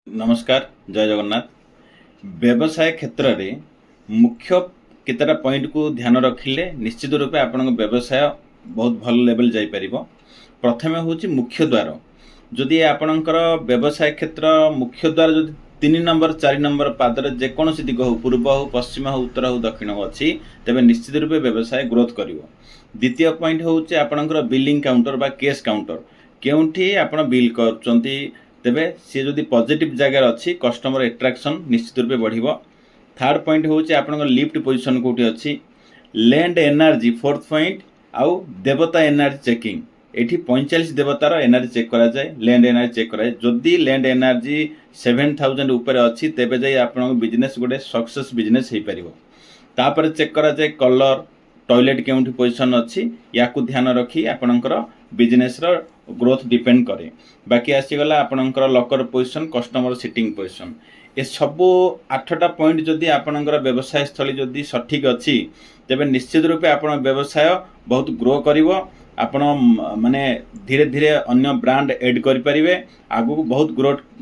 नमस्कार जय जगन्नाथ। व्यवसाय क्षेत्र में मुख्य केतटा पॉइंट को ध्यान रखिले निश्चित रूपे आपण व्यवसाय बहुत भल लेवल जाई परिबो। प्रथमे होची मुख्य द्वार। जदि आपणकर व्यवसाय क्षेत्र मुख्य द्वार जदि 3 नंबर 4 नंबर पादर जेकोसी दिग हो पूर्व हो पश्चिम हो उत्तर हो दक्षिण हो अच्छी तेज निश्चित रूपे व्यवसाय ग्रोथ करिवो। द्वितीय पॉइंट होची आपणकर बिलिंग काउंटर बा कैश काउंटर केउठी आपण बिल करचंती तेबे सी जदि पॉजिटिव जगह अच्छी कस्टमर एट्राक्शन निश्चित रूपे बढ़िबो। थर्ड पॉइंट होची आपणकर लिफ्ट पोजीशन कोठी अच्छी लैंड एनर्जी। फोर्थ पॉइंट आउ देवता एनर्जी चेकिंग एठी 45 देवतार एनर्जी चेक करा जाए लैंड एनर्जी चेक करा जाए। जदि लैंड एनर्जी 7000 ऊपर अच्छी तेबे जाई आपन बिजनेस गोटे सक्सेस बिजनेस हो पारिबो। तापर चेक करा जाए कलर टॉयलेट केउठी पोजीशन अच्छी या को ध्यान रखी आपणकर बिजनेस रो ग्रोथ डिपेंड करे। बाकी आसीगला आपणकर locker position customer sitting position ए सबू 8टा पॉइंट जदि आपणकर व्यवसाय स्थली जदि सठिक अच्छी तेबे निश्चित रूपे आपण व्यवसाय बहुत ग्रो करिवो। आपण माने धीरे धीरे अन्य ब्रांड ऐड करि परिबे आगु बहुत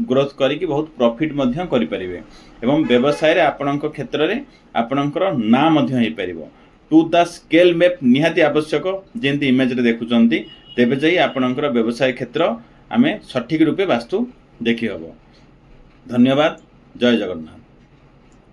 ग्रोथ करिकि बहुत प्रॉफिट मध्य करि परिबे एवं व्यवसाय रे आपणक क्षेत्र रे आपणकर ना मध्य हे परिबो। टू द स्केल मैप निहाती आवश्यक जेंति इमेज रे देखुचंती तेबे जाई आपणकर व्यवसाय क्षेत्र आमे सठिक रूपे वास्तु देखि हबो। धन्यवाद। जय जगन्नाथ।